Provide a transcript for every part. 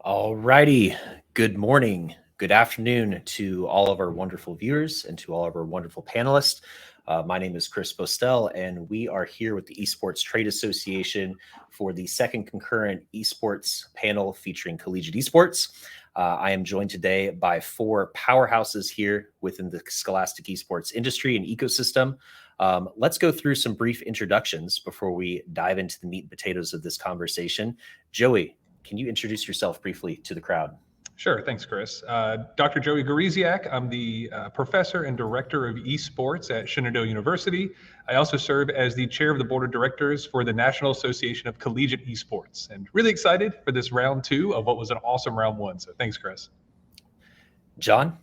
All righty. Good morning, good afternoon to all of our wonderful viewers and to all of our wonderful panelists. My name is Chris Bostel, and we are here with the Esports Trade Association for the second concurrent esports panel featuring Collegiate Esports. I am joined today by four powerhouses here within the scholastic esports industry and ecosystem. Let's go through some brief introductions before we dive into the meat and potatoes of this conversation. Joey, can you introduce yourself briefly to the crowd? Sure. Thanks, Chris. Dr. Joey Goriziak. I'm the professor and director of esports at Shenandoah University. I also serve as the chair of the board of directors for the National Association of Collegiate Esports, and really excited for this round two of what was an awesome round one. So thanks, Chris. John?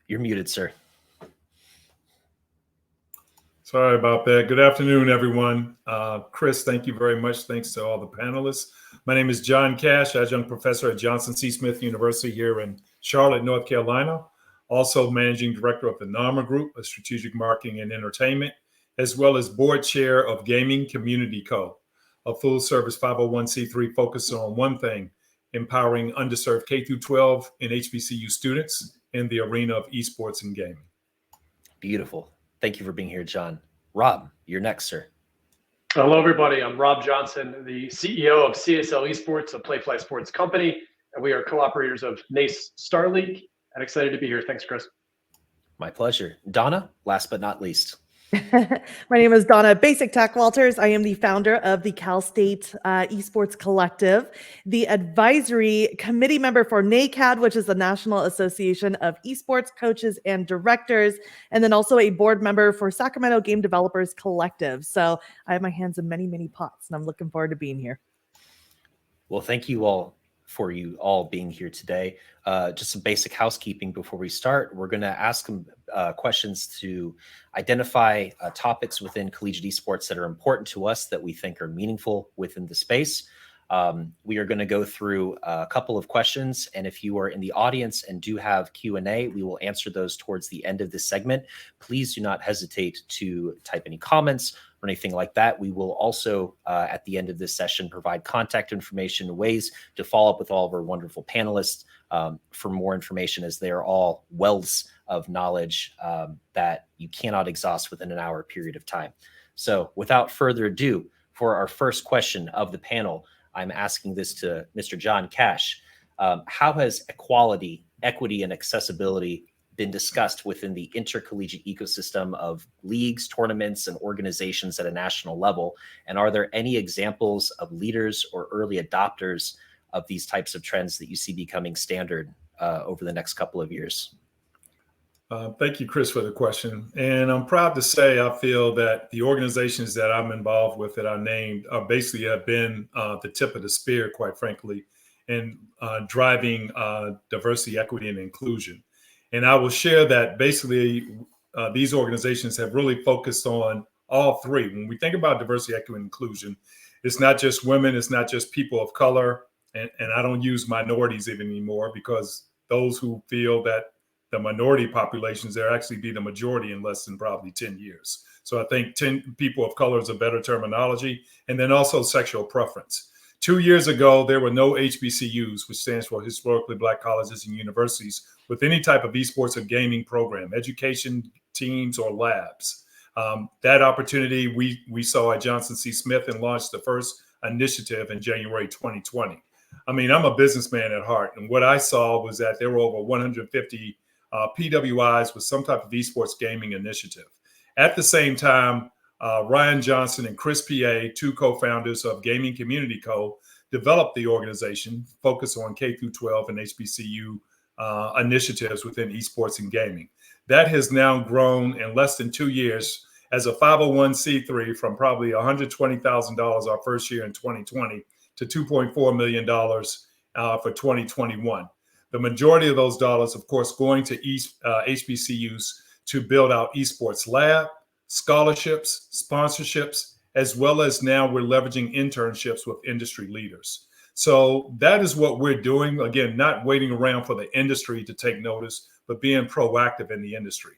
You're muted, sir. Sorry about that. Good afternoon, everyone. Chris, thank you very much. Thanks to all the panelists. My name is John Cash, adjunct professor at Johnson C. Smith University here in Charlotte, North Carolina. Also managing director of the NARMA Group, a strategic marketing and entertainment, as well as board chair of Gaming Community Co., a full service 501c3 focused on one thing, empowering underserved K-12 and HBCU students in the arena of esports and gaming. Beautiful. Thank you for being here, John. Rob, you're next, sir. Hello, everybody. I'm Rob Johnson, the CEO of CSL Esports, a Playfly Sports company, and we are co-operators of NACE Star League, and excited to be here. Thanks, Chris. My pleasure. Donna, last but not least. My name is Donna Basic Tech Walters. I am the founder of the Cal State Esports Collective, the advisory committee member for NACAD, which is the National Association of Esports Coaches and Directors, and then also a board member for Sacramento Game Developers Collective. So I have my hands in many, many pots, and I'm looking forward to being here. Well, thank you all for you all being here today. Just some basic housekeeping before we start. We're going to ask some questions to identify topics within collegiate esports that are important to us that we think are meaningful within the space. We are going to go through a couple of questions, and if you are in the audience and do have Q&A, we will answer those towards the end of this segment. Please do not hesitate to type any comments or anything like that. We will also, at the end of this session, provide contact information and ways to follow up with all of our wonderful panelists for more information, as they are all wells of knowledge that you cannot exhaust within an hour period of time. So without further ado, for our first question of the panel, I'm asking this to Mr. John Cash. How has equality, equity, and accessibility been discussed within the intercollegiate ecosystem of leagues, tournaments, and organizations at a national level? And are there any examples of leaders or early adopters of these types of trends that you see becoming standard over the next couple of years? Thank you, Chris, for the question. And I'm proud to say I feel that the organizations that I'm involved with that I named basically have been the tip of the spear, quite frankly, in driving diversity, equity, and inclusion. And I will share that basically these organizations have really focused on all three. When we think about diversity, equity, and inclusion, it's not just women, it's not just people of color. And I don't use minorities even anymore, because those who feel that the minority populations, they'll actually be the majority in less than probably 10 years. So I think 10 people of color is a better terminology. And then also sexual preference. 2 years ago, there were no HBCUs, which stands for Historically Black Colleges and Universities, with any type of esports or gaming program, education teams or labs. That opportunity we saw at Johnson C. Smith and launched the first initiative in January 2020. I mean, I'm a businessman at heart. And what I saw was that there were over 150 PWIs with some type of esports gaming initiative. At the same time, Ryan Johnson and Chris PA, two co-founders of Gaming Community Co., developed the organization focused on K-12 and HBCU initiatives within esports and gaming. That has now grown in less than 2 years as a 501c3 from probably $120,000 our first year in 2020 to $2.4 million for 2021. The majority of those dollars, of course, going to HBCUs to build out esports lab, scholarships, sponsorships, as well as now we're leveraging internships with industry leaders. So that is what we're doing. Again, not waiting around for the industry to take notice, but being proactive in the industry.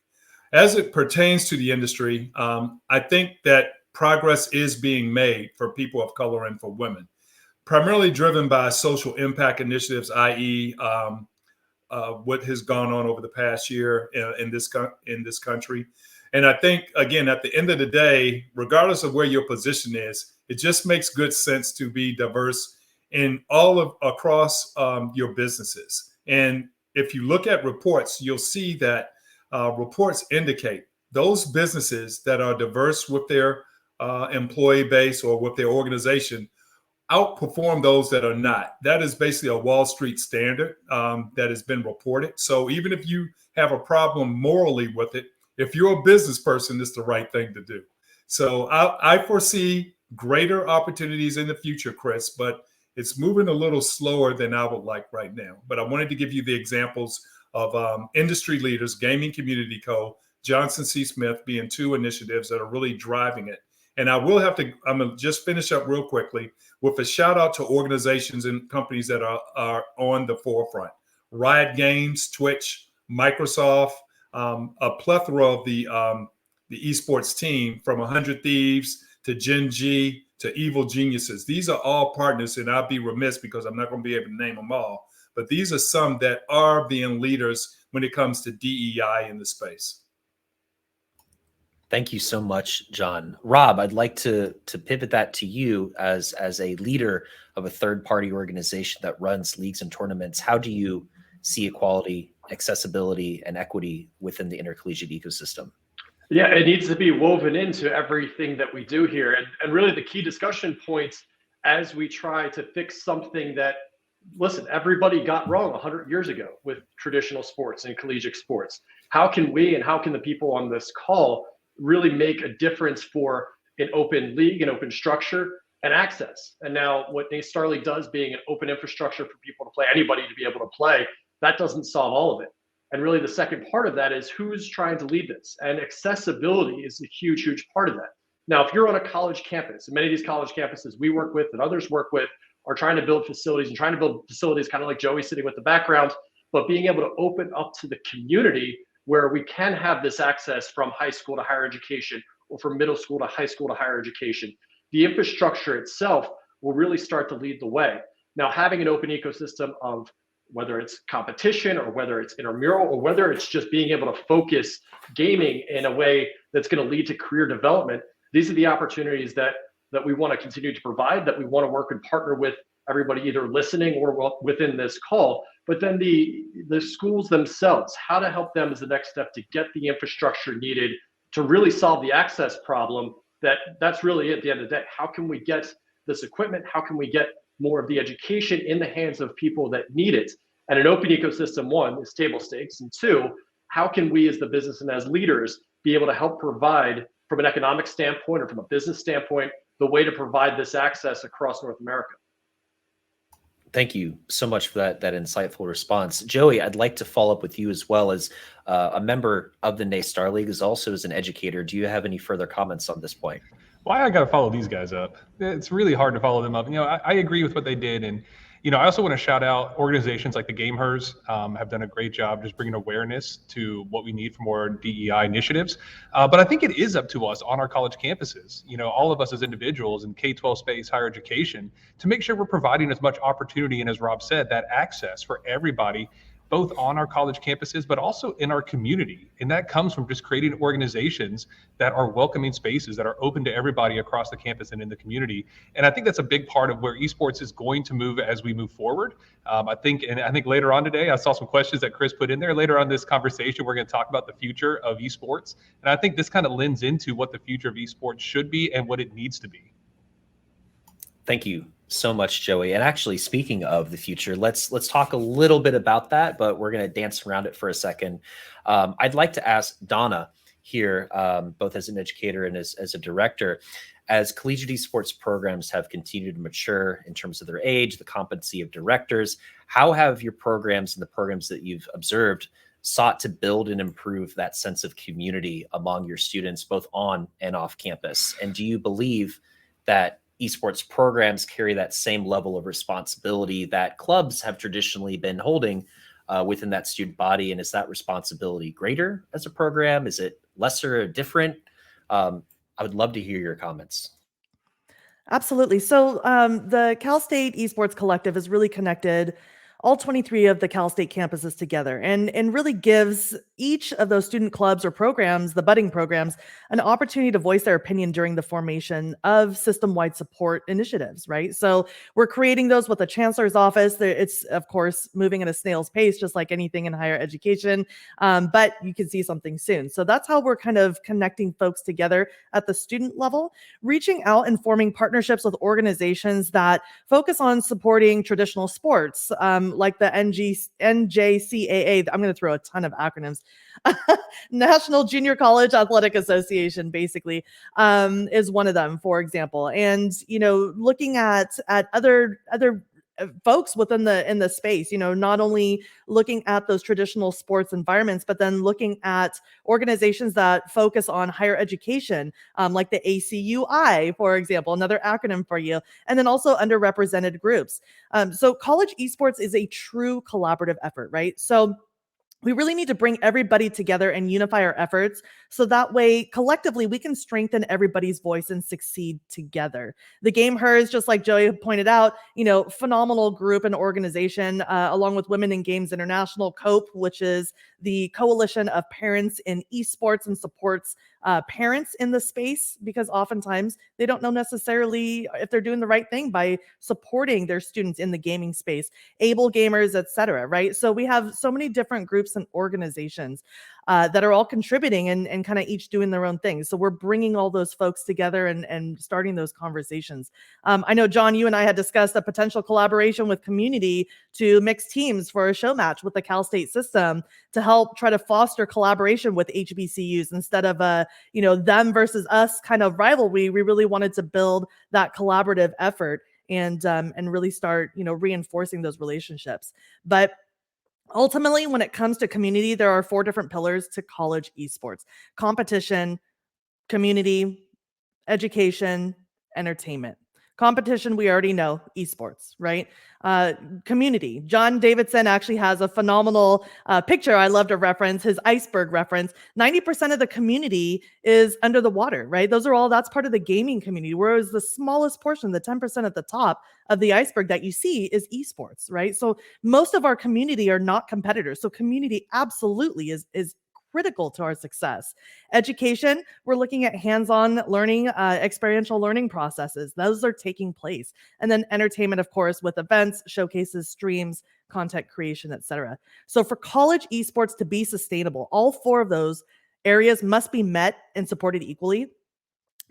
As it pertains to the industry, I think that progress is being made for people of color and for women. primarily driven by social impact initiatives, i.e., what has gone on over the past year in this country. And I think, again, at the end of the day, regardless of where your position is, it just makes good sense to be diverse in across your businesses. And if you look at reports, you'll see that reports indicate those businesses that are diverse with their employee base or with their organization outperform those that are not. That is basically a Wall Street standard that has been reported. So even if you have a problem morally with it, if you're a business person, it's the right thing to do. So I foresee greater opportunities in the future, Chris, but it's moving a little slower than I would like right now. But I wanted to give you the examples of industry leaders, Gaming Community Co., Johnson C. Smith being two initiatives that are really driving it. And I'm going to just finish up real quickly with a shout out to organizations and companies that are on the forefront. Riot Games, Twitch, Microsoft, a plethora of the esports team, from 100 Thieves to Gen G to Evil Geniuses. These are all partners, and I'll be remiss because I'm not going to be able to name them all. But these are some that are being leaders when it comes to DEI in the space. Thank you so much, John. Rob, I'd like to pivot that to you as a leader of a third-party organization that runs leagues and tournaments. How do you see equality, accessibility, and equity within the intercollegiate ecosystem? Yeah, it needs to be woven into everything that we do here. And really the key discussion points as we try to fix something that, listen, everybody got wrong 100 years ago with traditional sports and collegiate sports. How can we and how can the people on this call really make a difference for an open league, an open structure, and access? And now what Nate Starleague does, being an open infrastructure for people to play, anybody to be able to play, that doesn't solve all of it. And really the second part of that is who's trying to lead this. And accessibility is a huge, huge part of that. Now, if you're on a college campus, and many of these college campuses we work with and others work with are trying to build facilities and trying to build facilities kind of like Joey sitting with the background, but being able to open up to the community where we can have this access from high school to higher education or from middle school to high school to higher education. The infrastructure itself will really start to lead the way. Now, having an open ecosystem of whether it's competition or whether it's intramural or whether it's just being able to focus gaming in a way that's going to lead to career development, these are the opportunities that we want to continue to provide, that we want to work and partner with everybody either listening or within this call. But then the schools themselves, how to help them is the next step to get the infrastructure needed to really solve the access problem. That's really it at the end of the day. How can we get this equipment? How can we get more of the education in the hands of people that need it? And an open ecosystem, one, is table stakes. And two, how can we as the business and as leaders be able to help provide from an economic standpoint or from a business standpoint, the way to provide this access across North America? Thank you so much for that insightful response. Joey, I'd like to follow up with you as well as a member of the NACE Starleague, as also as an educator. Do you have any further comments on this point? Well, I got to follow these guys up. It's really hard to follow them up. I agree with what they did. And, I also want to shout out organizations like the Gamers have done a great job just bringing awareness to what we need for more DEI initiatives. But I think it is up to us on our college campuses, all of us as individuals in K-12 space, higher education, to make sure we're providing as much opportunity and, as Rob said, that access for everybody, both on our college campuses, but also in our community. And that comes from just creating organizations that are welcoming spaces that are open to everybody across the campus and in the community. And I think that's a big part of where esports is going to move as we move forward. I think later on today, I saw some questions that Chris put in there. Later on this conversation, we're going to talk about the future of esports. And I think this kind of lends into what the future of esports should be and what it needs to be. Thank you so much, Joey. And actually, speaking of the future, let's talk a little bit about that, but we're going to dance around it for a second. I'd like to ask Donna here, both as an educator and as a director, as collegiate esports programs have continued to mature in terms of their age, the competency of directors, how have your programs and the programs that you've observed sought to build and improve that sense of community among your students, both on and off campus? And do you believe that esports programs carry that same level of responsibility that clubs have traditionally been holding within that student body? And is that responsibility greater as a program? Is it lesser or different? I would love to hear your comments. Absolutely. So the Cal State Esports Collective has really connected all 23 of the Cal State campuses together and really gives each of those student clubs or programs, the budding programs, an opportunity to voice their opinion during the formation of system-wide support initiatives, right? So we're creating those with the chancellor's office. It's, of course, moving at a snail's pace, just like anything in higher education, but you can see something soon. So that's how we're kind of connecting folks together at the student level, reaching out and forming partnerships with organizations that focus on supporting traditional sports, like the NJCAA. I'm going to throw a ton of acronyms. National Junior College Athletic Association, basically, is one of them, for example. And looking at other folks within the space, not only looking at those traditional sports environments, but then looking at organizations that focus on higher education, like the ACUI, for example, another acronym for you, and then also underrepresented groups. So college esports is a true collaborative effort, right? So we really need to bring everybody together and unify our efforts so that way collectively we can strengthen everybody's voice and succeed together. The Game Hers, just like Joey pointed out, phenomenal group and organization, along with Women in Games International, COPE, which is the coalition of parents in esports and supports parents in the space, because oftentimes they don't know necessarily if they're doing the right thing by supporting their students in the gaming space, able gamers, etc. Right? So we have so many different groups and organizations that are all contributing and kind of each doing their own thing. So we're bringing all those folks together and starting those conversations. I know, John, you and I had discussed a potential collaboration with community to mix teams for a show match with the Cal State system to help try to foster collaboration with HBCUs instead of them versus us kind of rivalry. We really wanted to build that collaborative effort and really start reinforcing those relationships. But ultimately, when it comes to community, there are 4 different pillars to college esports: competition, community, education, entertainment. Competition, we already know, esports, right? Community. John Davidson actually has a phenomenal picture I love to reference, his iceberg reference. 90% of the community is under the water, right? That's part of the gaming community, whereas the smallest portion, the 10% at the top of the iceberg that you see is esports, right? So most of our community are not competitors. So community absolutely is critical to our success. Education, we're looking at hands-on learning, experiential learning processes. Those are taking place. And then entertainment, of course, with events, showcases, streams, content creation, etc. So for college esports to be sustainable, all 4 of those areas must be met and supported equally.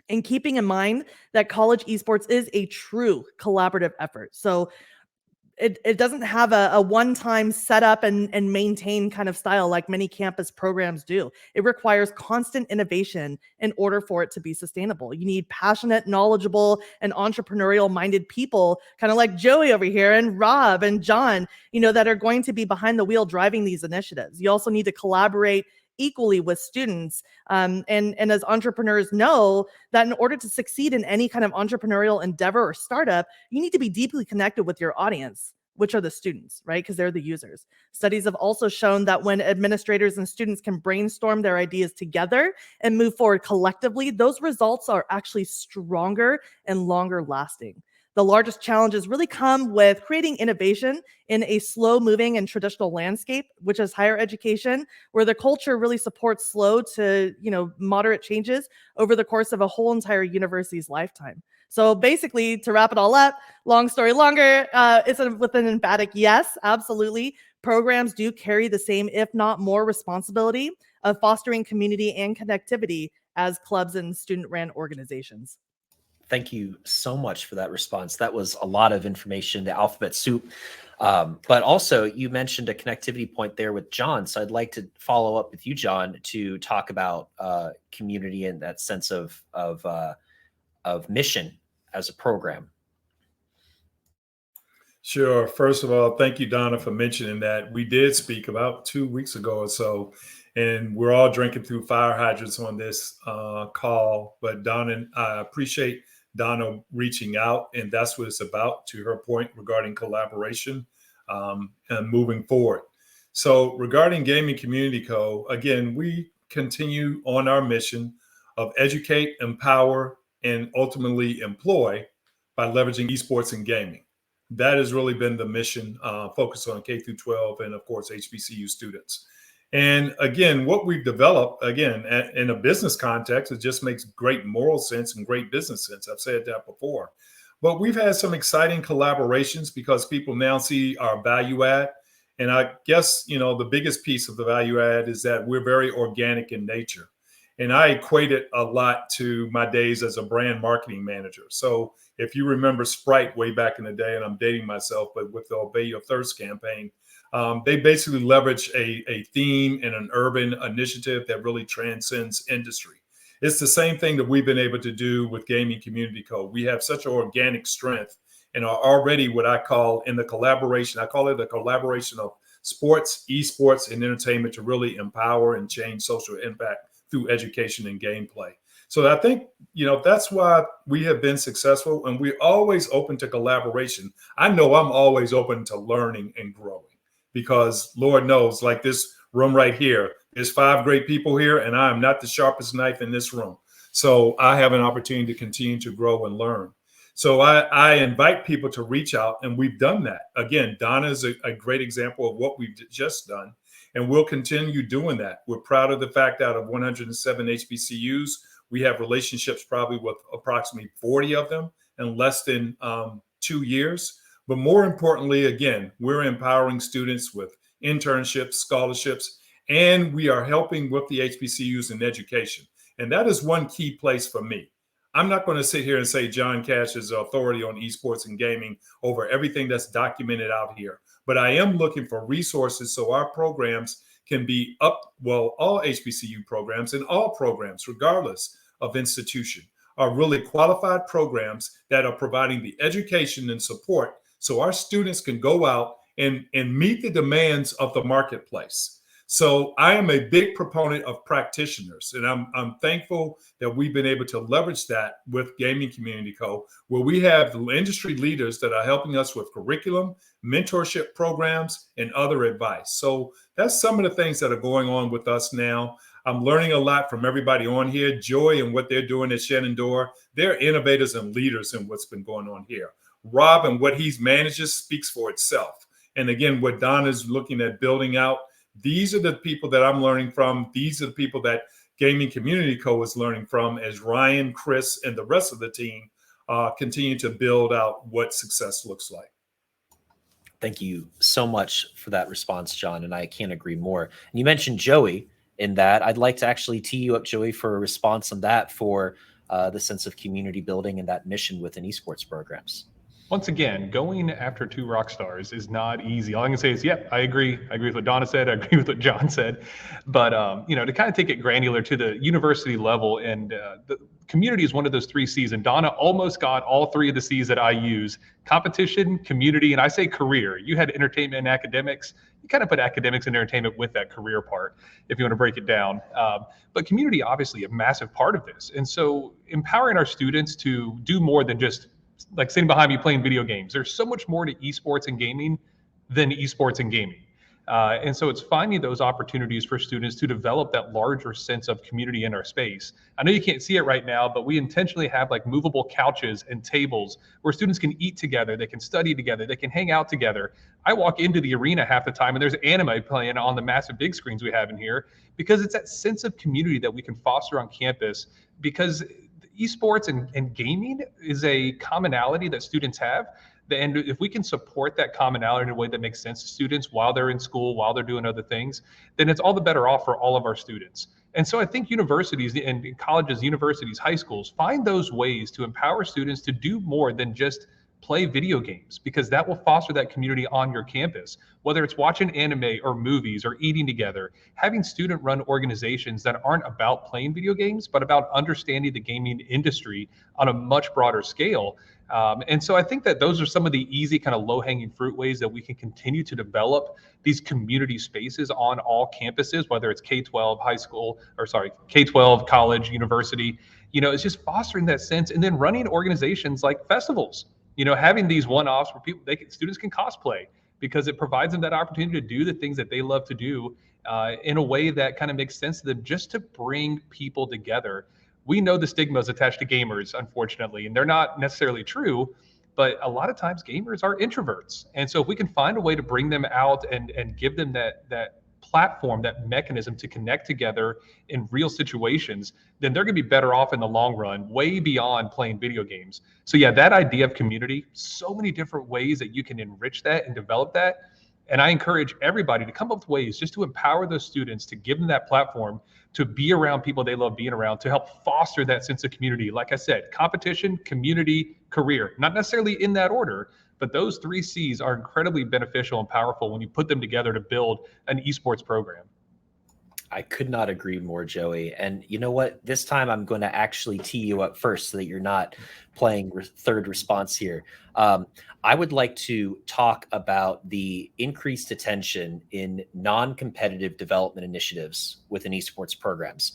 And keeping in mind that college esports is a true collaborative effort. So it doesn't have a one-time setup and maintain kind of style like many campus programs do. It requires constant innovation in order for it to be sustainable. You need passionate, knowledgeable, and entrepreneurial-minded people, kind of like Joey over here and Rob and John, that are going to be behind the wheel driving these initiatives. You also need to collaborate equally with students. And as entrepreneurs know that in order to succeed in any kind of entrepreneurial endeavor or startup, you need to be deeply connected with your audience, which are the students, right? Because they're the users. Studies have also shown that when administrators and students can brainstorm their ideas together and move forward collectively, those results are actually stronger and longer lasting. The largest challenges really come with creating innovation in a slow-moving and traditional landscape, which is higher education, where the culture really supports slow to moderate changes over the course of a whole entire university's lifetime. So basically, to wrap it all up, long story longer, it's with an emphatic yes, absolutely. Programs do carry the same, if not more, responsibility of fostering community and connectivity as clubs and student-ran organizations. Thank you so much for that response. That was a lot of information, the alphabet soup. But also, you mentioned a connectivity point there with John. So I'd like to follow up with you, John, to talk about community and that sense of mission as a program. Sure. First of all, thank you, Donna, for mentioning that. We did speak about 2 weeks ago or so, and we're all drinking through fire hydrants on this call. But Donna, I appreciate Donna reaching out, and that's what it's about, to her point regarding collaboration and moving forward. So regarding Gaming Community Co., again, we continue on our mission of educate, empower, and ultimately employ by leveraging esports and gaming. That has really been the mission, focused on K through 12 and, of course, HBCU students. And again, what we've developed, again, in a business context, it just makes great moral sense and great business sense. I've said that before. But we've had some exciting collaborations because people now see our value add. And I guess, the biggest piece of the value add is that we're very organic in nature. And I equate it a lot to my days as a brand marketing manager. So if you remember Sprite way back in the day, and I'm dating myself, but with the Obey Your Thirst campaign, they basically leverage a theme and an urban initiative that really transcends industry. It's the same thing that we've been able to do with Gaming Community Code. We have such an organic strength and are already what I call in the collaboration. I call it a collaboration of sports, esports, and entertainment to really empower and change social impact through education and gameplay. So I think, that's why we have been successful, and we're always open to collaboration. I know I'm always open to learning and growing because Lord knows, like this room right here, there's 5 great people here, and I am not the sharpest knife in this room. So I have an opportunity to continue to grow and learn. So I invite people to reach out, and we've done that. Again, Donna is a great example of what we've just done, and we'll continue doing that. We're proud of the fact out of 107 HBCUs, we have relationships probably with approximately 40 of them in less than 2 years. But more importantly, again, we're empowering students with internships, scholarships, and we are helping with the HBCUs in education. And that is one key place for me. I'm not going to sit here and say John Cash is the authority on esports and gaming over everything that's documented out here. But I am looking for resources so our programs can be all HBCU programs and all programs, regardless of institution, are really qualified programs that are providing the education and support so our students can go out and meet the demands of the marketplace. So I am a big proponent of practitioners, and I'm thankful that we've been able to leverage that with Gaming Community Co., where we have the industry leaders that are helping us with curriculum, mentorship programs, and other advice. So that's some of the things that are going on with us now. I'm learning a lot from everybody on here. Joy and what they're doing at Shenandoah, they're innovators and leaders in what's been going on here. Rob and what he manages speaks for itself. And again, what Don is looking at building out, these are the people that I'm learning from. These are the people that Gaming Community Co. is learning from as Ryan, Chris, and the rest of the team continue to build out what success looks like. Thank you so much for that response, John, and I can't agree more. And you mentioned Joey in that. I'd like to actually tee you up, Joey, for a response on that for the sense of community building and that mission within esports programs. Once again, going after 2 rock stars is not easy. All I can say is, yep, I agree. I agree with what Donna said. I agree with what John said. But, to kind of take it granular to the university level, and the community is one of those 3 C's. And Donna almost got all 3 of the C's that I use: competition, community, and I say career. You had entertainment and academics. You kind of put academics and entertainment with that career part, if you want to break it down. But community, obviously, a massive part of this. And so empowering our students to do more than just like sitting behind me playing video games. There's so much more to esports and gaming than esports and gaming. And so it's finding those opportunities for students to develop that larger sense of community in our space. I know you can't see it right now, but we intentionally have like movable couches and tables where students can eat together, they can study together, they can hang out together. I walk into the arena half the time and there's anime playing on the massive big screens we have in here, because it's that sense of community that we can foster on campus, because esports and gaming is a commonality that students have. And if we can support that commonality in a way that makes sense to students while they're in school, while they're doing other things, then it's all the better off for all of our students. And so I think universities and colleges, universities, high schools, find those ways to empower students to do more than just play video games, because that will foster that community on your campus. Whether it's watching anime or movies or eating together, having student-run organizations that aren't about playing video games, but about understanding the gaming industry on a much broader scale. And so I think that those are some of the easy kind of low-hanging fruit ways that we can continue to develop these community spaces on all campuses, whether it's K-12, K-12, college, university. It's just fostering that sense, and then running organizations like festivals. Having these one-offs where students can cosplay, because it provides them that opportunity to do the things that they love to do in a way that kind of makes sense to them, just to bring people together. We know the stigmas attached to gamers, unfortunately, and they're not necessarily true, but a lot of times gamers are introverts. And so if we can find a way to bring them out and give them that platform, that mechanism to connect together in real situations, then they're going to be better off in the long run, way beyond playing video games. So yeah, that idea of community, so many different ways that you can enrich that and develop that. And I encourage everybody to come up with ways just to empower those students, to give them that platform, to be around people they love being around, to help foster that sense of community. Like I said, competition, community, career, not necessarily in that order, but those 3 C's are incredibly beneficial and powerful when you put them together to build an esports program. I could not agree more, Joey. And you know what? This time I'm going to actually tee you up first so that you're not playing third response here. I would like to talk about the increased attention in non-competitive development initiatives within esports programs.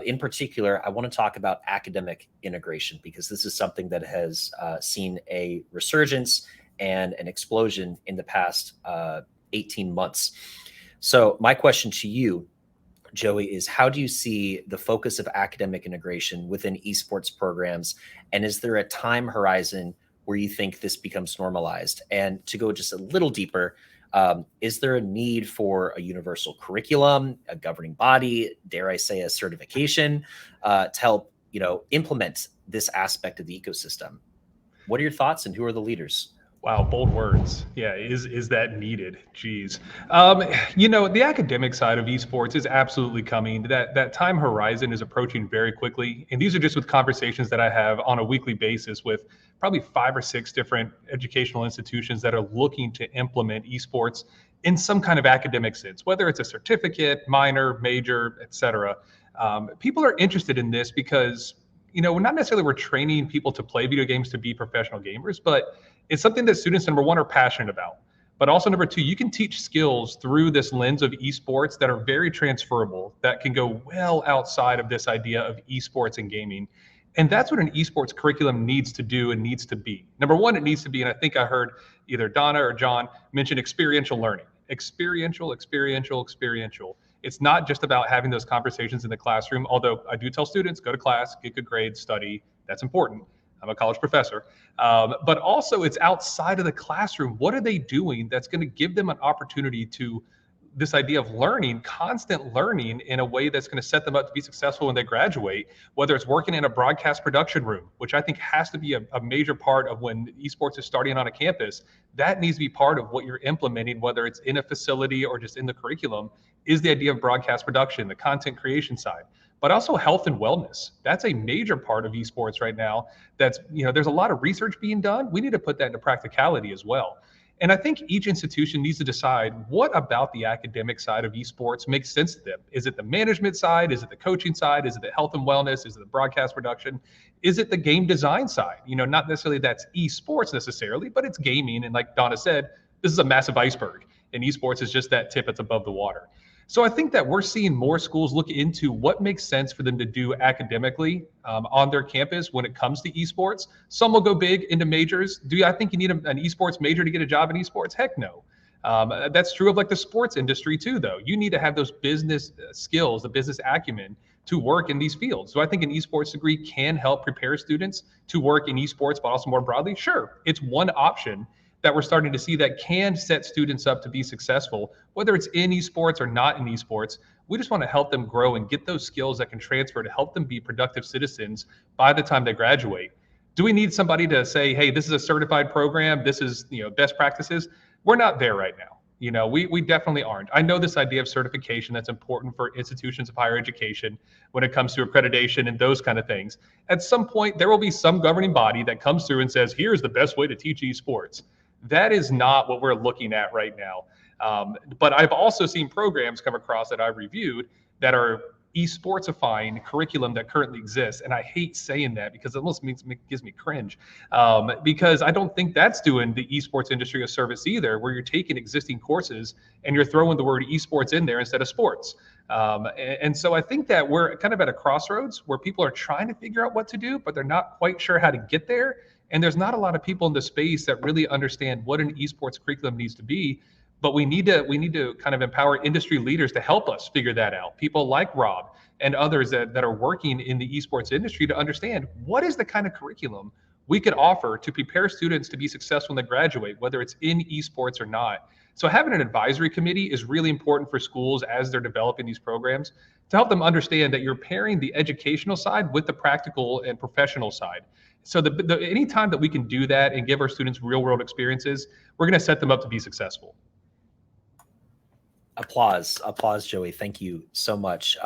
In particular, I want to talk about academic integration, because this is something that has seen a resurgence and an explosion in the past 18 months. So my question to you, Joey, is how do you see the focus of academic integration within esports programs? And is there a time horizon where you think this becomes normalized? And to go just a little deeper, is there a need for a universal curriculum, a governing body, dare I say a certification, to help, implement this aspect of the ecosystem? What are your thoughts, and who are the leaders? Wow, bold words. Yeah, is that needed? Geez. The academic side of esports is absolutely coming. That time horizon is approaching very quickly. And these are just with conversations that I have on a weekly basis with probably 5 or 6 different educational institutions that are looking to implement esports in some kind of academic sense, whether it's a certificate, minor, major, etc. People are interested in this because, not necessarily we're training people to play video games to be professional gamers, but it's something that students, number one, are passionate about. But also, number two, you can teach skills through this lens of esports that are very transferable, that can go well outside of this idea of esports and gaming. And that's what an esports curriculum needs to do and needs to be. Number one, it needs to be, and I think I heard either Donna or John mention experiential learning. Experiential. It's not just about having those conversations in the classroom, although I do tell students, go to class, get good grades, study. That's important. I'm a college professor. But also it's outside of the classroom. What are they doing that's going to give them an opportunity to this idea of learning, constant learning in a way that's going to set them up to be successful when they graduate, whether it's working in a broadcast production room, which I think has to be a major part of when esports is starting on a campus. That needs to be part of what you're implementing, whether it's in a facility or just in the curriculum, is the idea of broadcast production, the content creation side. But also health and wellness. That's a major part of esports right now. There's a lot of research being done. We need to put that into practicality as well. And I think each institution needs to decide what about the academic side of esports makes sense to them. Is it the management side? Is it the coaching side? Is it the health and wellness? Is it the broadcast production? Is it the game design side? Not necessarily that's esports necessarily, but it's gaming. And like Donna said, this is a massive iceberg, and esports is just that tip that's above the water. So I think that we're seeing more schools look into what makes sense for them to do academically on their campus when it comes to esports. Some will go big into majors. I think you need an esports major to get a job in esports? Heck no. That's true of like the sports industry too, though. You need to have those business skills, the business acumen to work in these fields. So I think an esports degree can help prepare students to work in esports, but also more broadly. Sure, it's one option that we're starting to see that can set students up to be successful, whether it's in esports or not in esports. We just want to help them grow and get those skills that can transfer to help them be productive citizens by the time they graduate. Do we need somebody to say, hey, this is a certified program, this is best practices? We're not there right now. We definitely aren't. I know this idea of certification that's important for institutions of higher education when it comes to accreditation and those kind of things. At some point, there will be some governing body that comes through and says, here's the best way to teach esports. That is not what we're looking at right now. But I've also seen programs come across that I've reviewed that are esportsifying curriculum that currently exists. And I hate saying that because it almost gives me cringe, because I don't think that's doing the esports industry a service either, where you're taking existing courses and you're throwing the word esports in there instead of sports. And so I think that we're kind of at a crossroads where people are trying to figure out what to do, but they're not quite sure how to get there. And there's not a lot of people in the space that really understand what an esports curriculum needs to be. But we need to kind of empower industry leaders to help us figure that out. People like Rob and others that are working in the esports industry to understand what is the kind of curriculum we could offer to prepare students to be successful when they graduate, whether it's in esports or not. So having an advisory committee is really important for schools as they're developing these programs to help them understand that you're pairing the educational side with the practical and professional side. So any time that we can do that and give our students real world experiences, we're going to set them up to be successful. Applause, Joey. Thank you so much.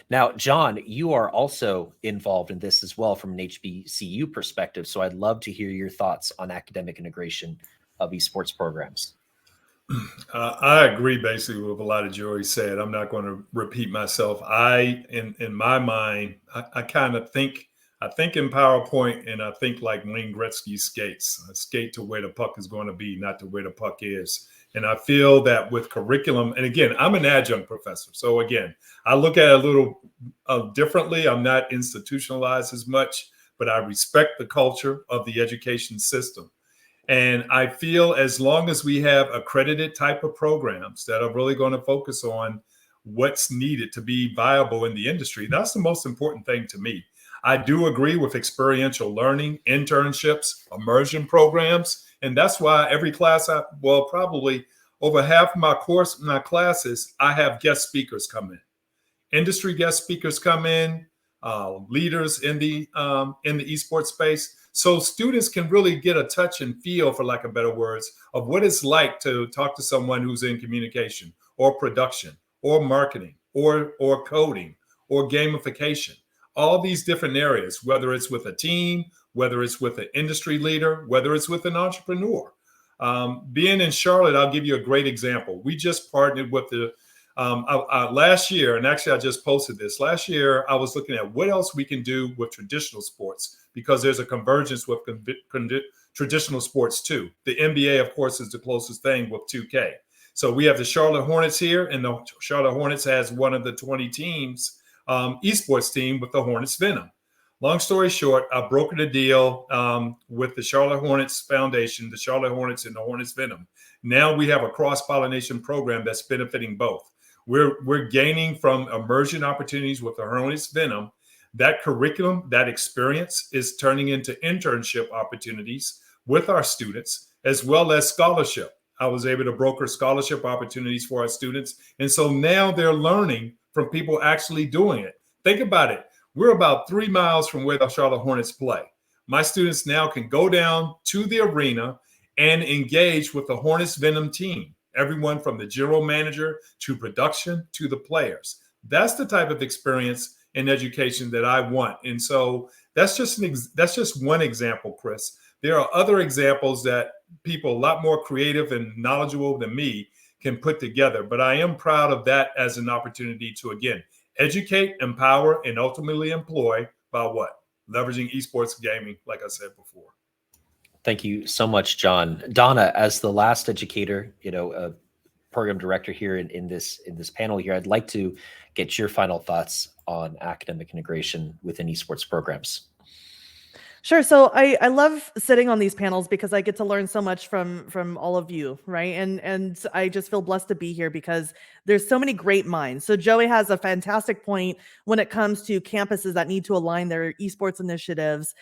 Now, John, you are also involved in this as well from an HBCU perspective. So I'd love to hear your thoughts on academic integration of esports programs. I agree basically with a lot of Joey said. I'm not going to repeat myself. In my mind, I kind of think, I think in PowerPoint, and I think like Wayne Gretzky skates. I skate to where the puck is going to be, not to where the puck is. And I feel that with curriculum, and again, I'm an adjunct professor. So again, I look at it a little differently. I'm not institutionalized as much, but I respect the culture of the education system. And I feel as long as we have accredited type of programs that are really going to focus on what's needed to be viable in the industry, that's the most important thing to me. I do agree with experiential learning, internships, immersion programs. And that's why every class, probably over half of my classes, I have guest speakers come in. Industry guest speakers come in, leaders in the esports space. So students can really get a touch and feel, for lack of better words, of what it's like to talk to someone who's in communication or production or marketing or coding or gamification. All these different areas, whether it's with a team, whether it's with an industry leader, whether it's with an entrepreneur. Being in Charlotte, I'll give you a great example. We just partnered with the last year, and actually I just posted this. Last year, I was looking at what else we can do with traditional sports, because there's a convergence with traditional sports too. The NBA, of course, is the closest thing with 2K. So we have the Charlotte Hornets here, and the Charlotte Hornets has one of the 20 teams, esports team with the Hornets Venom. Long story short, I brokered a deal with the Charlotte Hornets Foundation, the Charlotte Hornets and the Hornets Venom. Now we have a cross-pollination program that's benefiting both. We're gaining from immersion opportunities with the Hornets Venom. That curriculum, that experience is turning into internship opportunities with our students, as well as scholarship. I was able to broker scholarship opportunities for our students. And so now they're learning from people actually doing it. Think about it. We're about 3 miles from where the Charlotte Hornets play. My students now can go down to the arena and engage with the Hornets Venom team, everyone from the general manager to production to the players. That's the type of experience in education that I want. And so that's just one example, Chris. There are other examples that people a lot more creative and knowledgeable than me can put together. But I am proud of that as an opportunity to, again, educate, empower, and ultimately employ by what? Leveraging esports gaming, like I said before. Thank you so much, John. Donna, as the last educator, program director here in this panel here, I'd like to get your final thoughts on academic integration within esports programs. Sure. So I love sitting on these panels because I get to learn so much from all of you, right? And I just feel blessed to be here because there's so many great minds. So Joey has a fantastic point when it comes to campuses that need to align their esports initiatives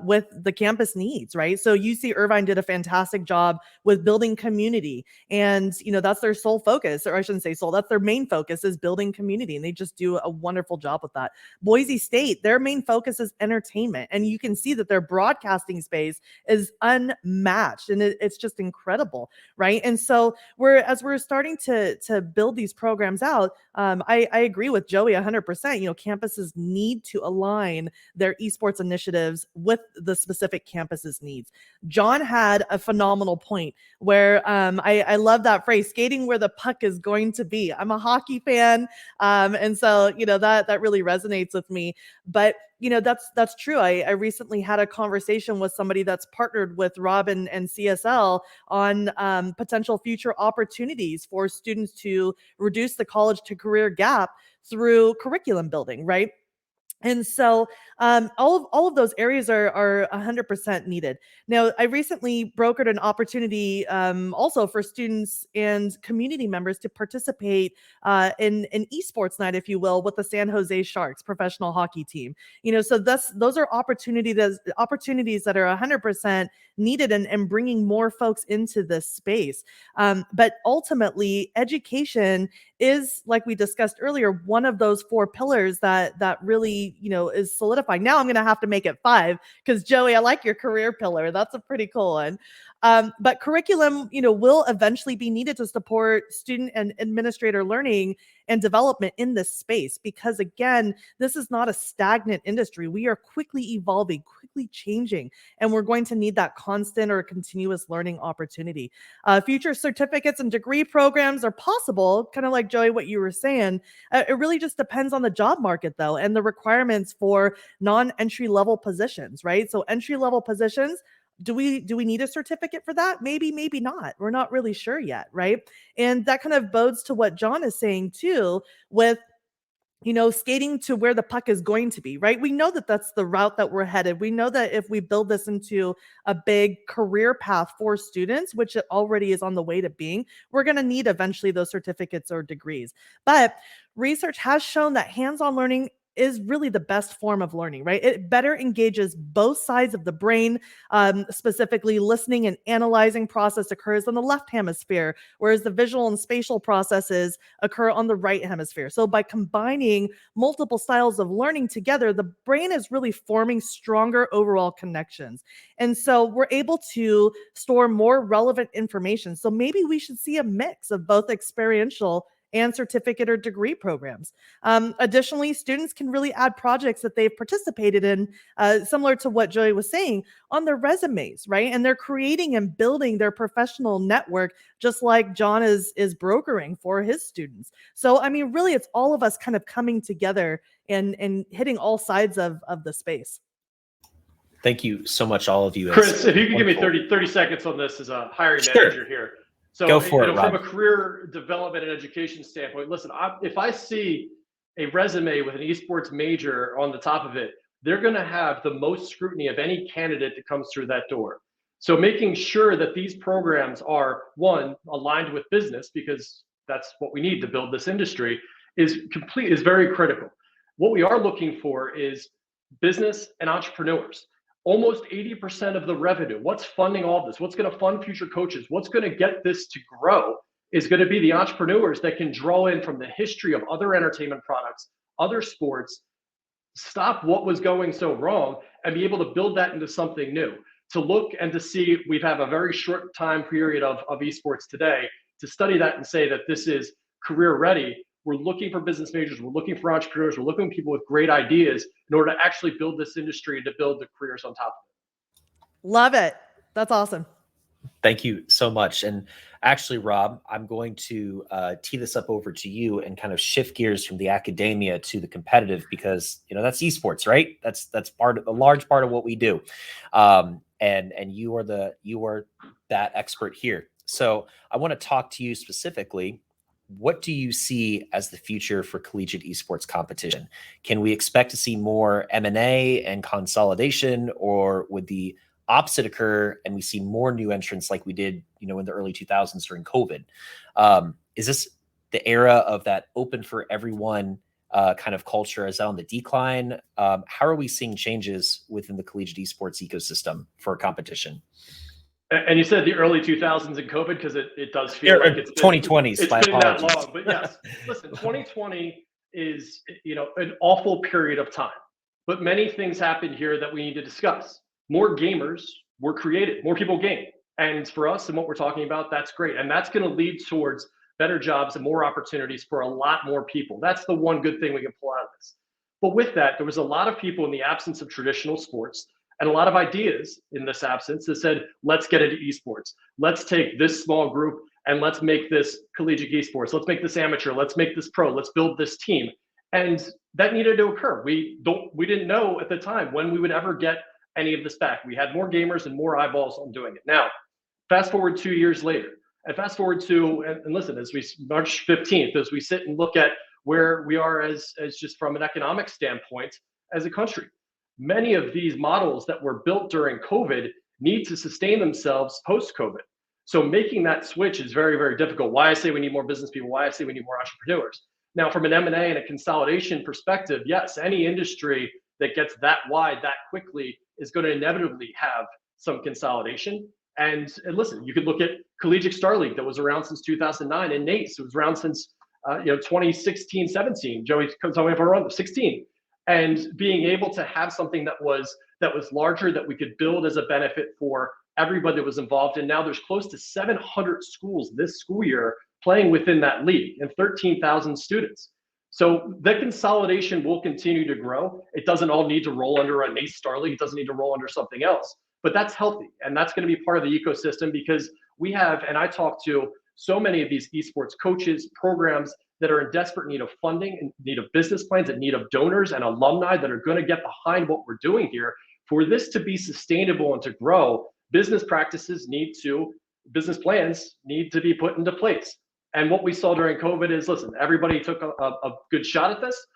with the campus needs, right? So UC Irvine did a fantastic job with building community, and that's their sole focus, or I shouldn't say sole, that's their main focus, is building community, and they just do a wonderful job with that. Boise State, their main focus is entertainment, and you can see that their broadcasting space is unmatched, and it's just incredible, right? And so as we're starting to build these programs out, I agree with Joey 100%. Campuses need to align their esports initiatives with the specific campus's needs. John had a phenomenal point where I love that phrase, skating where the puck is going to be. I'm a hockey fan, and so that really resonates with me. But that's true. I recently had a conversation with somebody that's partnered with Rob and CSL on potential future opportunities for students to reduce the college to career gap through curriculum building, right? And so all of those areas are 100% needed. Now, I recently brokered an opportunity also for students and community members to participate in an esports night, if you will, with the San Jose Sharks professional hockey team. So those are opportunities that are 100% needed and bringing more folks into this space. But ultimately, education is, like we discussed earlier, one of those 4 pillars that really is solidifying. Now I'm going to have to make it 5 because Joey, I like your career pillar. That's a pretty cool one. But curriculum, will eventually be needed to support student and administrator learning and development in this space, because again, this is not a stagnant industry. We are quickly evolving, quickly changing, and we're going to need that constant or continuous learning opportunity. Future certificates and degree programs are possible, kind of like Joey, what you were saying. It really just depends on the job market though, and the requirements for non-entry level positions, right? So entry level positions, do we need a certificate for that? Maybe not. We're not really sure yet, right? And that kind of bodes to what John is saying too, with skating to where the puck is going to be, right? We know that that's the route that we're headed. We know that if we build this into a big career path for students, which it already is on the way to being, we're going to need eventually those certificates or degrees. But research has shown that hands-on learning is really the best form of learning, right? It better engages both sides of the brain. Specifically, listening and analyzing process occurs in the left hemisphere, whereas the visual and spatial processes occur on the right hemisphere. So by combining multiple styles of learning together, the brain is really forming stronger overall connections. And so we're able to store more relevant information. So maybe we should see a mix of both experiential and certificate or degree programs. Additionally, students can really add projects that they've participated in, similar to what Joey was saying, on their resumes, right? And they're creating and building their professional network, just like John is brokering for his students. So, I mean, really, it's all of us kind of coming together and hitting all sides of the space. Thank you so much, all of you. Chris, if you could give me 30 seconds on this as a hiring manager here. So, go for it, from a career development and education standpoint, listen, if I see a resume with an esports major on the top of it, they're going to have the most scrutiny of any candidate that comes through that door. So making sure that these programs are, one, aligned with business, because that's what we need to build this industry, is very critical. What we are looking for is business and entrepreneurs. Almost 80% of the revenue, what's funding all this, what's going to fund future coaches, what's going to get this to grow, is going to be the entrepreneurs that can draw in from the history of other entertainment products, other sports, stop what was going so wrong, and be able to build that into something new. To look and to see, we have a very short time period of esports today, to study that and say that this is career ready. We're looking for business majors. We're looking for entrepreneurs. We're looking for people with great ideas in order to actually build this industry and to build the careers on top of it. Love it. That's awesome. Thank you so much. And actually, Rob, I'm going to tee this up over to you and kind of shift gears from the academia to the competitive, because that's esports, right? That's a large part of what we do, and you are that expert here. So I want to talk to you specifically. What do you see as the future for collegiate esports competition? Can we expect to see more M&A and consolidation, or would the opposite occur and we see more new entrants like we did, in the early 2000s during COVID? Is this the era of that open for everyone kind of culture? Is that on the decline? How are we seeing changes within the collegiate esports ecosystem for competition? And you said the early 2000s and COVID, because it does feel like it's 2020s. It's been that long, but yes, listen, 2020 is an awful period of time, but many things happened here that we need to discuss. More gamers were created, more people game, and for us and what we're talking about, that's great, and that's going to lead towards better jobs and more opportunities for a lot more people. That's the one good thing we can pull out of this. But with that, there was a lot of people in the absence of traditional sports, and a lot of ideas in this absence that said, let's get into esports. Let's take this small group and let's make this collegiate esports. Let's make this amateur. Let's make this pro. Let's build this team. And that needed to occur. We didn't know at the time when we would ever get any of this back. We had more gamers and more eyeballs on doing it. Now, fast forward 2 years later, and fast forward to, and listen, as we March 15th, as we sit and look at where we are as just from an economic standpoint, as a country. Many of these models that were built during COVID need to sustain themselves post-COVID. So making that switch is very, very difficult. Why I say we need more business people, why I say we need more entrepreneurs. Now, from an M&A and a consolidation perspective, yes, any industry that gets that wide that quickly is going to inevitably have some consolidation. And listen, you could look at Collegiate Star League that was around since 2009, and NACE, it was around since 2016, 17. Joey, tell me if I'm wrong, 16. And being able to have something that was larger that we could build as a benefit for everybody that was involved. And now there's close to 700 schools this school year playing within that league and 13,000 students. So the consolidation will continue to grow. It doesn't all need to roll under a NACE Star League. It doesn't need to roll under something else, but that's healthy. And that's going to be part of the ecosystem because we have, and I talk to so many of these esports coaches, programs that are in desperate need of funding, in need of business plans, in need of donors and alumni that are going to get behind what we're doing here. For this to be sustainable and to grow, business plans need to be put into place. And what we saw during COVID is, listen, everybody took a good shot at this.